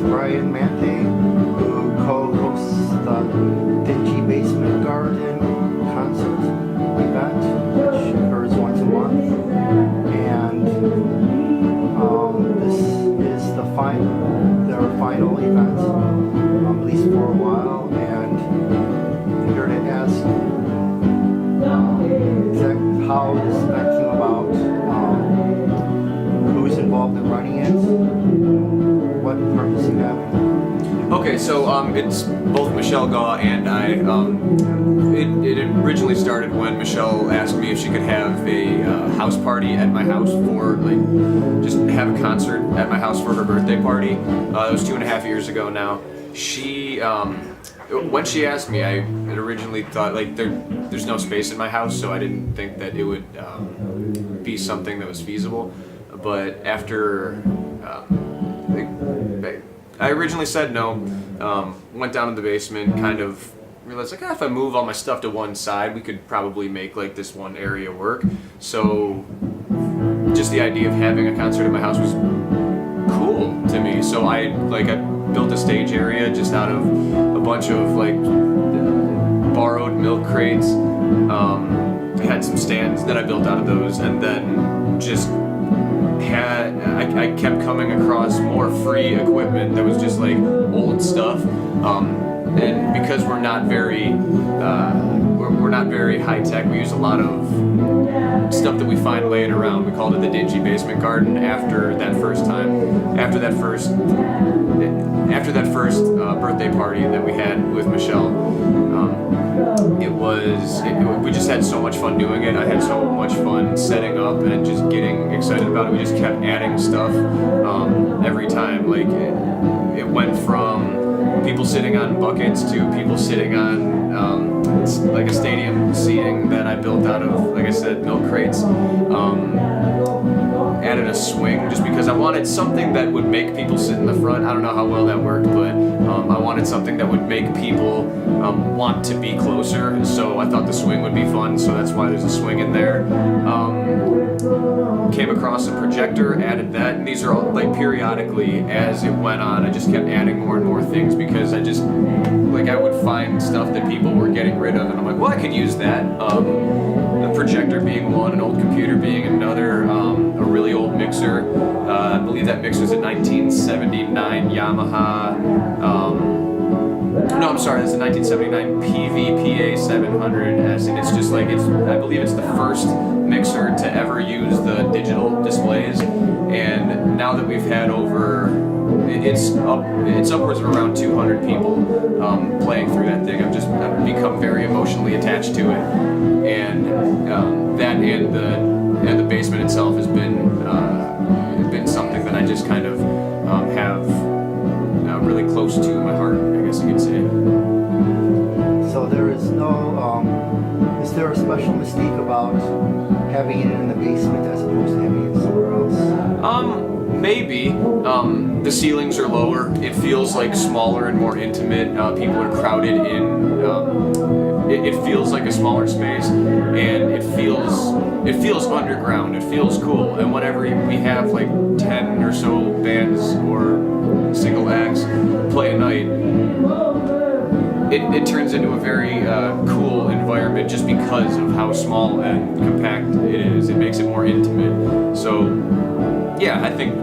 Manthey, who co-hosts the Dingy Basement Garden concert event, which occurs once a month. And this is their final event, at least for a while. And I'm here to ask how this event came about, who's involved in running it, what purpose you have. Okay, so it's both Michelle Gaw and I. It originally started when Michelle asked me if she could have a house party at my house for, just have a concert at my house for her birthday party. It was 2.5 years ago now. She, when she asked me, I had originally thought, there's no space in my house, so I didn't think that it would be something that was feasible. But after I originally said no, went down in the basement, kind of realized if I move all my stuff to one side, we could probably make this one area work. So just the idea of having a concert at my house was cool to me. So I built a stage area just out of a bunch of borrowed milk crates. Had some stands that I built out of those, and then just I kept coming across more free equipment that was just old stuff, and because we're not very high tech, we use a lot of stuff that we find laying around. We called it the Dingy Basement Garden after that first birthday party that we had with Michelle. We just had so much fun doing it. I had so much fun setting up and just getting excited about it. We just kept adding stuff every time. It went from people sitting on buckets to people sitting on a stadium seating that I built out of, like I said, milk crates. Added a swing just because I wanted something that would make people sit in the front. I don't know how well that worked, but I wanted something that would make people want to be closer. So I thought the swing would be fun, so that's why there's a swing in there. Came across a projector, added that, and these are all periodically as it went on. I just kept adding more and more things because I just I would find stuff that people were getting rid of, and I'm like, well, I could use that. The projector being one, an old computer being another, a really old mixer. I believe that mixer's a 1979 Yamaha. No, I'm sorry, that's a 1979 PVPA 700S, and it's just I believe it's the first mixer to ever use the digital displays. And now that we've had it's upwards of around 200 people playing through that thing. I've become very emotionally attached to it, and that and the basement itself has been something that I just kind of have really close to my heart, I guess you could say. So there is is there a special mystique about having it in the basement as opposed to having it somewhere else? Maybe. The ceilings are lower. It feels smaller and more intimate. People are crowded in. It feels like a smaller space, and it feels underground. It feels cool. And whenever we have 10 or so bands or single acts play a night, it turns into a very cool environment just because of how small and compact it is. It makes it more intimate. So yeah, I think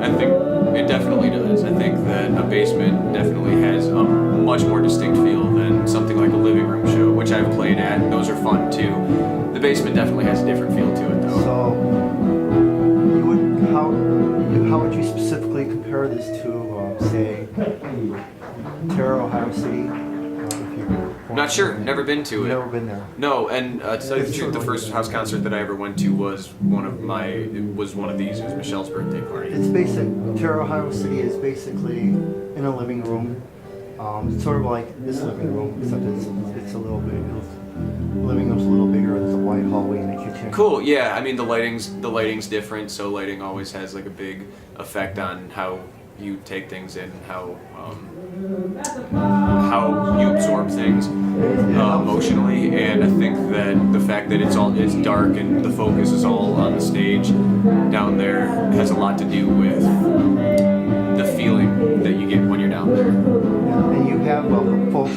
it definitely does. I think that a basement definitely has a much more distinct feel than something like a living room show, which I've played at, and those are fun too. The basement definitely has a different feel to it though. So how would you specifically compare this to, say, Terra, Ohio City? Not sure. Never been to it. Never been there. No, and to tell you the truth, the first house concert that I ever went to was one of these. It was Michelle's birthday party. It's Terra, Ohio City is basically in a living room. It's sort of like this living room, except it's a little bit. The living room's a little bigger. There's a wide hallway and a kitchen. Cool. Yeah. I mean, the lighting's different, so lighting always has a big effect on how you take things in, how you absorb things emotionally. And I think that the fact that it's dark and the focus is all on the stage down there has a lot to do with the feeling that you get when you're down there.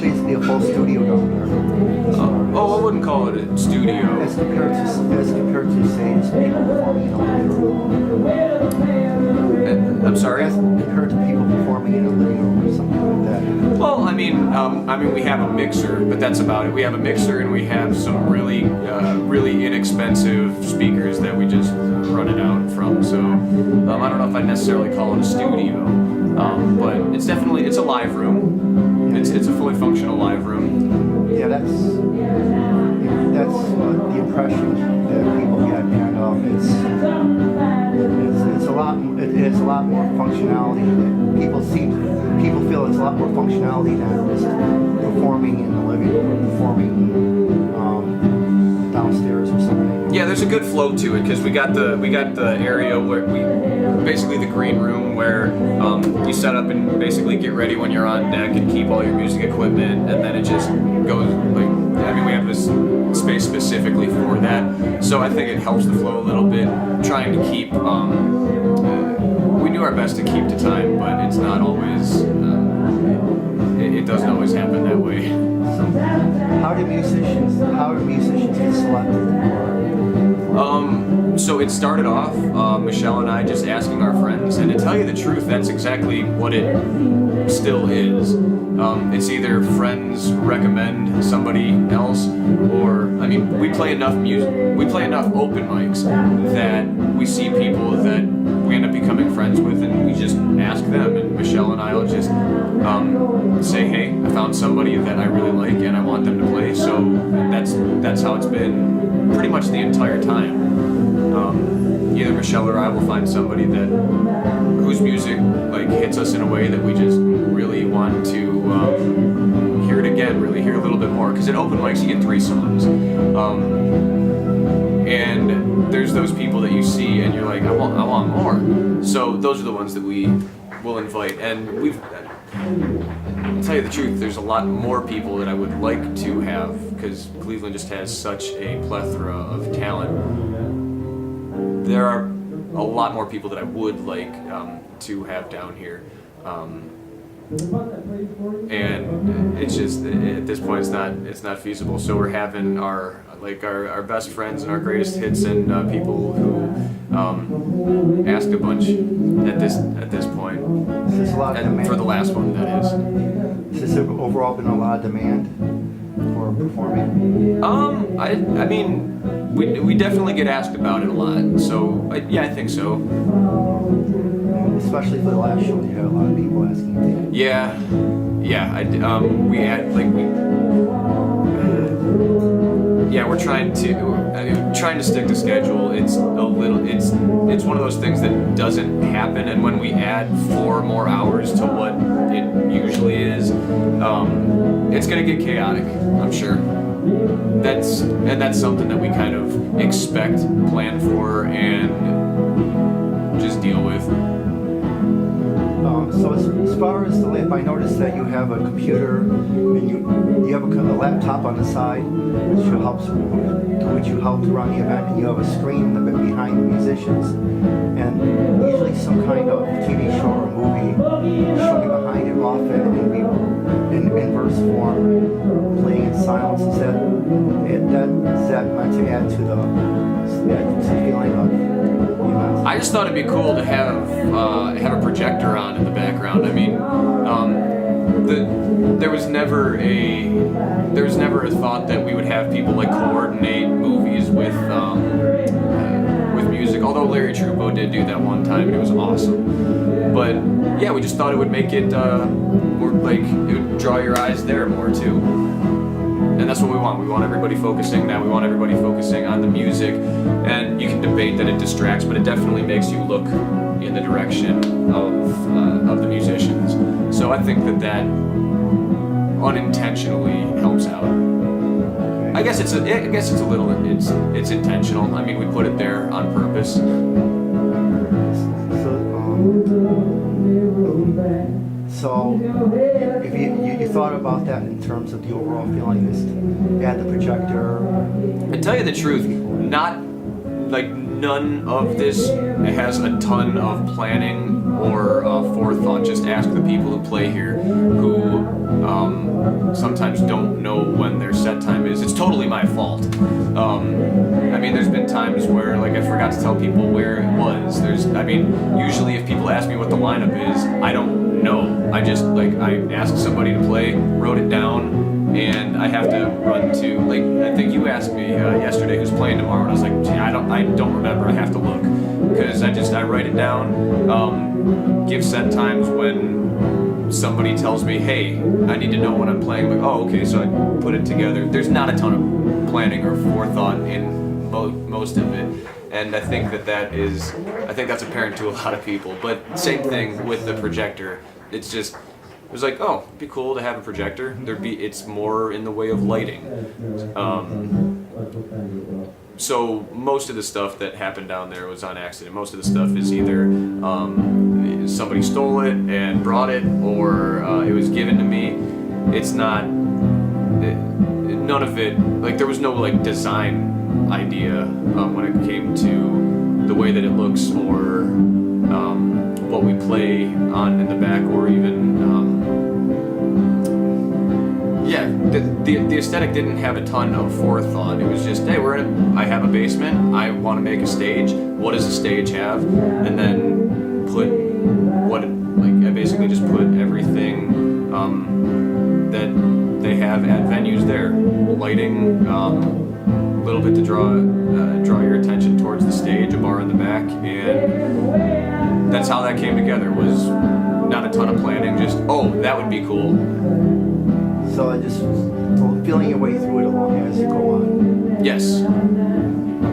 basically a full studio down there. I wouldn't call it a studio. As compared to say, just people performing in a living room. I'm sorry. As compared to people performing in a living room or something like that. Well, I mean, we have a mixer, but that's about it. We have a mixer and we have some really inexpensive speakers that we just run it out from. So I don't know if I'd necessarily call it a studio, but it's a live room. It's a fully functional live room. Yeah, that's the impression that people get, and it has a lot more functionality that people feel it's a lot more functionality than just performing in the living room or performing downstairs or something. Yeah, there's a good flow to it because we got the area where basically the green room where you set up and basically get ready when you're on deck and keep all your music equipment, and then it just goes we have this space specifically for that, so I think it helps the flow a little bit. Trying to keep we do our best to keep to time, but it's not always it doesn't always happen that way. So how do musicians get selected? So it started off Michelle and I just asking our friends, and to tell you the truth, that's exactly what it still is. It's either friends recommend somebody else, or we play enough open mics that we see people that we end up becoming friends with, and we just ask them. And Michelle and I will just say, "Hey, I found somebody that I really like, and I want them to play." So that's how it's been pretty much the entire time. Either Michelle or I will find somebody whose music hits us in a way that we just really want to hear it again, really hear a little bit more. Because at open mics you get 3 songs, and there's those people that you see and you're like, I want more. So those are the ones that we will invite, and to tell you the truth, there's a lot more people that I would like to have, because Cleveland just has such a plethora of talent. There are a lot more people that I would like to have down here, and it's just at this point it's not feasible. So we're having our best friends and our greatest hits and people who asked a bunch at this point. There's a lot of demand. For the last one, that is. Has there overall been a lot of demand for performing? We definitely get asked about it a lot. So I think so. Especially for the last show, you had a lot of people asking. Yeah. We're trying to stick to schedule. It's one of those things that doesn't happen, and when we add 4 more hours to what it usually is, it's gonna get chaotic, I'm sure. That's something that we kind of expect, plan for, and just deal with. So as far as the lamp, I noticed that you have a computer and you have a laptop on the side, which helps run the event, and you have a screen behind the musicians, and usually some kind of TV show or movie showing behind it often in verse form, playing in silence. Is that meant to add to the feeling of the event? I just thought it'd be cool to have a projector on in the background. There was never a thought that we would have people coordinate movies with music. Although Larry Trudeau did do that one time, and it was awesome. But yeah, we just thought it would make it more it would draw your eyes there more too. And that's what we want. We want everybody focusing now. We want everybody focusing on the music. And you can debate that it distracts, but it definitely makes you look in the direction of the musicians. So I think that unintentionally helps out. I guess it's intentional. We put it there on purpose. So if you thought about that in terms of the overall feeling, is add the projector. And tell you the truth, not none of this has a ton of planning or forethought. Just ask the people who play here, who sometimes don't know when their set time is. It's totally my fault. I mean, there's been times where like I forgot to tell people where it was. Usually if people ask me what the lineup is, I don't know. I just I asked somebody to play, wrote it down, and I have to run to I think you asked me yesterday who's playing tomorrow, and I was like, gee, I don't remember. I have to look because I write it down. Give set times when somebody tells me, hey, I need to know when I'm playing. I'm like, oh, okay, so I put it together. There's not a ton of planning or forethought in most of it, and I think that's apparent to a lot of people. But same thing with the projector. It was like, oh, it'd be cool to have a projector. It's more in the way of lighting. So most of the stuff that happened down there was on accident. Most of the stuff is either somebody stole it and brought it, or it was given to me. It's not, none of it, there was no design idea when it came to the way that it looks or what we play on in the back, or even the aesthetic didn't have a ton of forethought. It was just, hey, I have a basement, I want to make a stage. What does a stage have? And then I basically just put everything that they have at venues there. Lighting, a little bit to draw your attention towards the stage, a bar in the back, and that's how that came together. Was not a ton of planning, just, oh, that would be cool. So feeling your way through it along as you go on. Yes.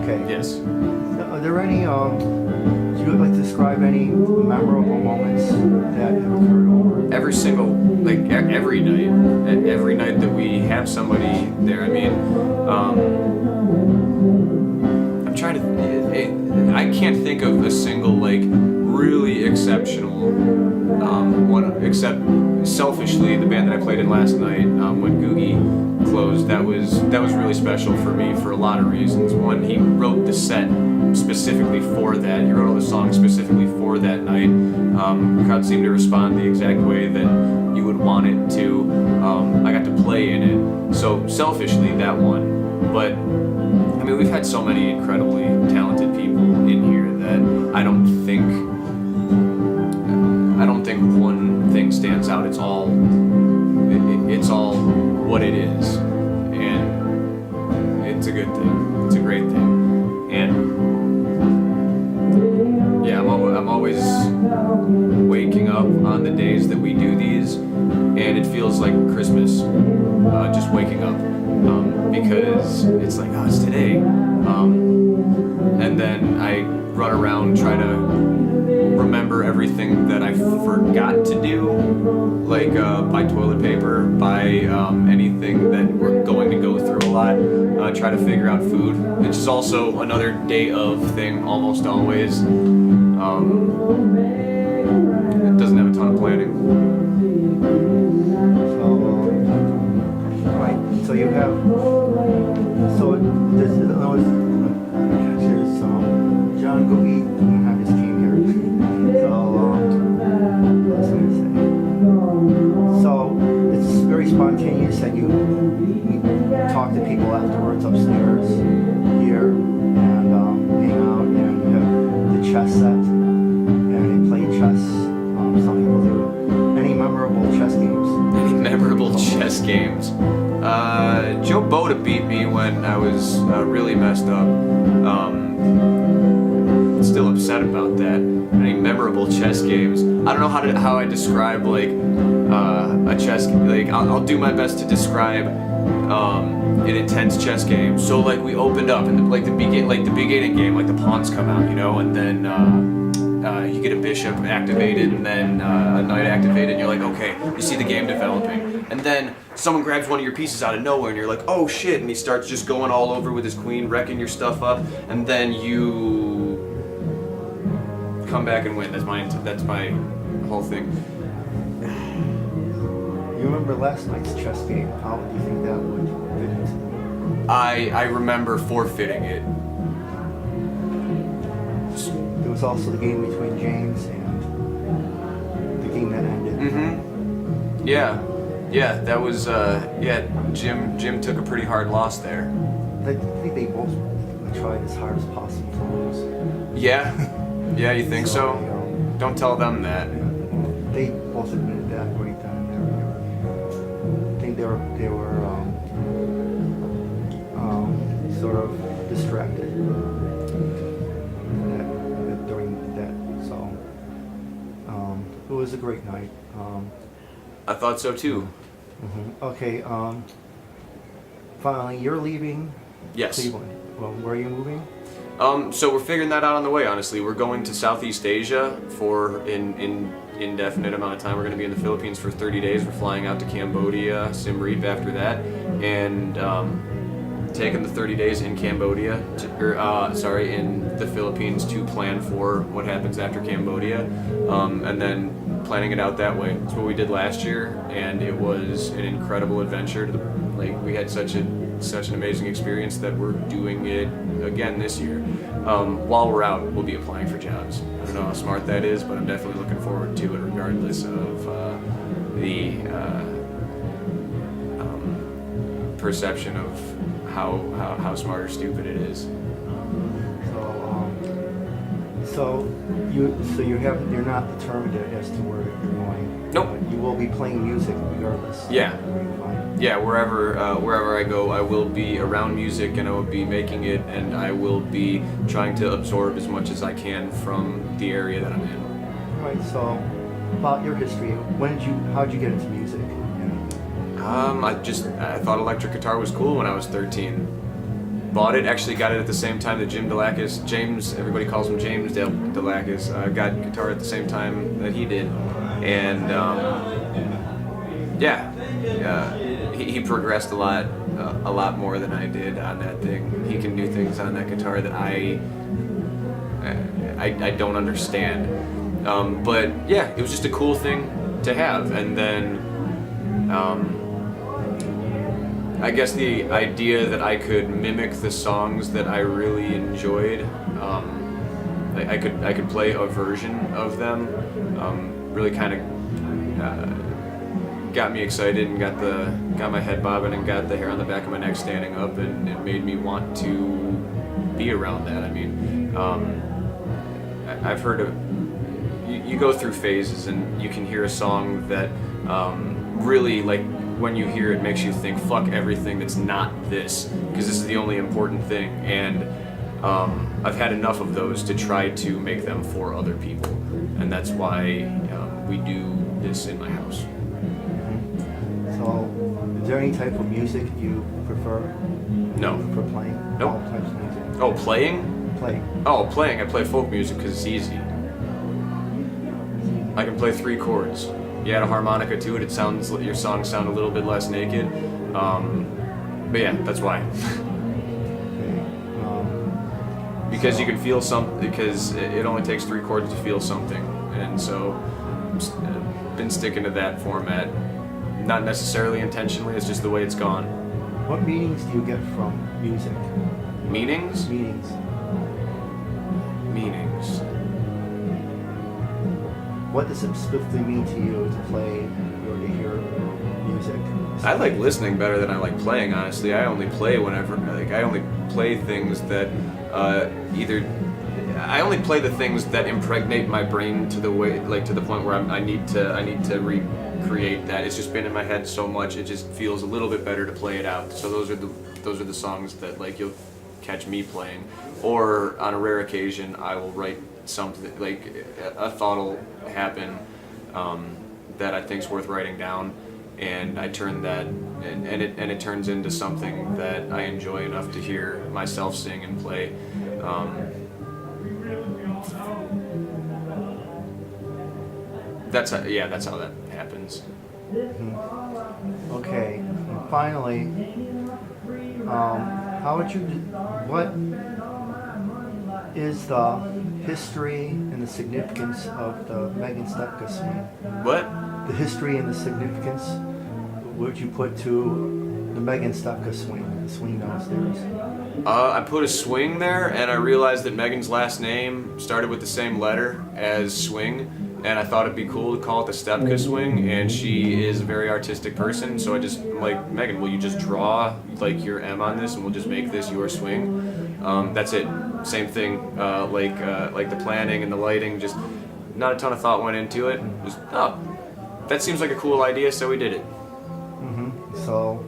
Okay. Yes. Are there any, do you like to describe any memorable moments that have occurred over? Every single, every night that we have somebody there, I'm trying to, I can't think of a single, really exceptional one, except selfishly the band that I played in last night when Googie closed. That was really special for me for a lot of reasons. One, he wrote the set specifically for that. He wrote all the songs specifically for that night. The crowd seemed to respond the exact way that you would want it to. I got to play in it, so selfishly that one. But we've had so many incredibly talented people in here that I don't think one thing stands out. It's all what it is, and it's a good thing. It's a great thing, and yeah, I'm always waking up on the days that we do these, and it feels like Christmas. Just waking up, because it's like, oh, it's today, and then I run around, try to remember everything that I forgot to do, buy toilet paper, buy anything that we're going to go through a lot, try to figure out food, which is also another day of thing almost always. It doesn't have a ton of planning. So you have, there's John Googie, I just came here. What's I gonna say? So it's very spontaneous, and you talk to people afterwards upstairs here, and hang out, and you have the chess set, and they play chess. Some people do. Any memorable chess games? Any memorable chess games? Joe Boda beat me when I was really messed up. Still upset about that. Any memorable chess games? I don't know how I describe a chess. I'll do my best to describe an intense chess game. So we opened up and the beginning game, the pawns come out, and then you get a bishop activated and then a knight activated, and you're like, okay, you see the game developing, and then someone grabs one of your pieces out of nowhere, and you're like, oh shit, and he starts just going all over with his queen, wrecking your stuff up, and then you come back and win. That's my whole thing. You remember last night's chess game? How do you think that would fit? I remember forfeiting it. was also the game between James and the game that ended. Mm-hmm. Yeah, that was Jim took a pretty hard loss there. I think they both tried as hard as possible to lose. Yeah, you think so? You know, Don't tell them that. they both admitted that right then and there. I think they were sort of distracted during that. So it was a great night. I thought so too. Okay. Finally, you're leaving Yes. Cleveland. Well, where are you moving? So we're figuring that out on the way, honestly. We're going to Southeast Asia for an indefinite amount of time. We're going to be in the Philippines for 30 days. We're flying out to Cambodia, Siem Reap after that, and taking the 30 days in Cambodia, in the Philippines to plan for what happens after Cambodia, and then planning it out that way. It's what we did last year, and it was an incredible adventure. We had such an amazing experience that we're doing it again this year. While we're out, we'll be applying for jobs. I don't know how smart that is, but I'm definitely looking forward to it, regardless of the perception of how smart or stupid it is. So you're not determined as to where you're going. Nope. You will be playing music regardless. Yeah. Fine. Yeah, wherever I go, I will be around music, and I will be making it, and I will be trying to absorb as much as I can from the area that I'm in. Right. So, about your history, how'd you get into music? I thought electric guitar was cool when I was 13. Bought it, actually got it at the same time that James, everybody calls him James Delacus, got guitar at the same time that he did, and he progressed a lot more than I did on that thing. He can do things on that guitar that I don't understand. But yeah, it was just a cool thing to have. And then I guess the idea that I could mimic the songs that I really enjoyed, I could play a version of them, really kind of got me excited and got my head bobbing and got the hair on the back of my neck standing up, and it made me want to be around that. I mean, I've heard of, you go through phases and you can hear a song that really, like, when you hear it, makes you think, fuck everything that's not this, because this is the only important thing. And I've had enough of those to try to make them for other people, and that's why we do this in my house. So, is there any type of music you prefer? No. For playing? Nope. All types of music. Oh, playing? Playing. Oh, playing. I play folk music because it's easy. I can play 3 chords. You add a harmonica to it, your songs sound a little bit less naked. But yeah, that's why. Because you can feel because it only takes 3 chords to feel something. And so I've been sticking to that format. Not necessarily intentionally, it's just the way it's gone. What meanings do you get from music? Meanings? Meanings. What does it specifically mean to you to play or to hear music? I like listening better than I like playing, honestly. I only play I only play things that I only play the things that impregnate my brain to the point where I need to recreate that. It's just been in my head so much, it just feels a little bit better to play it out. So those are the songs that, like, you'll catch me playing. Or on a rare occasion, I will write something, like a thought will happen that I think's worth writing down, and I turn that and it turns into something that I enjoy enough to hear myself sing and play. That's how that happens. Okay, and finally, what is the history and the significance of the Meganne Stepka swing? What? The history and the significance, what would you put to the Meganne Stepka swing, the swing downstairs? I put a swing there, and I realized that Megan's last name started with the same letter as swing, and I thought it'd be cool to call it the Stepka swing, and she is a very artistic person, so I'm like, Meganne, will you just draw like your M on this, and we'll just make this your swing? That's it. Same thing, like the planning and the lighting, just not a ton of thought went into it. Just, oh, that seems like a cool idea, so we did it. So,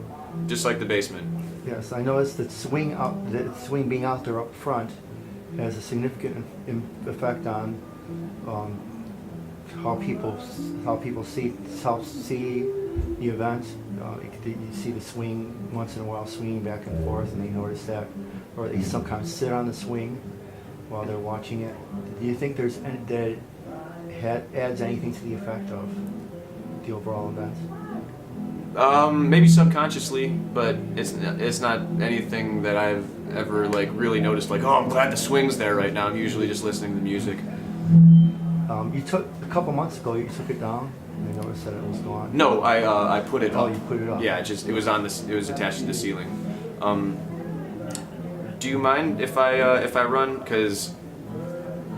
Just like the basement. yes, I noticed that the swing being out there up front has a significant effect on how people see the event. You see the swing once in a while swinging back and forth, and they notice that, or they sometimes sit on the swing while they're watching it. Do you think that adds anything to the effect of the overall event? Maybe subconsciously, but it's not anything that I've ever like really noticed. Like, oh, I'm glad the swing's there right now. I'm usually just listening to the music. You took a couple months ago. You took it down. And I noticed that it was gone. No, I put it up. Oh, you put it up. Yeah, it was on this. It was attached to the ceiling. Do you mind if I run? Because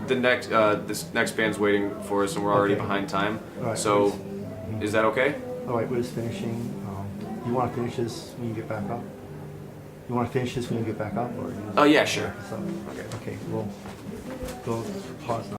this next band's waiting for us, and we're already Okay. behind time. All right, So, is that okay? All right, we're just finishing. You want to finish this when you get back up? You want to finish this when you get back up, or? Oh yeah, sure. So, okay, we'll pause now.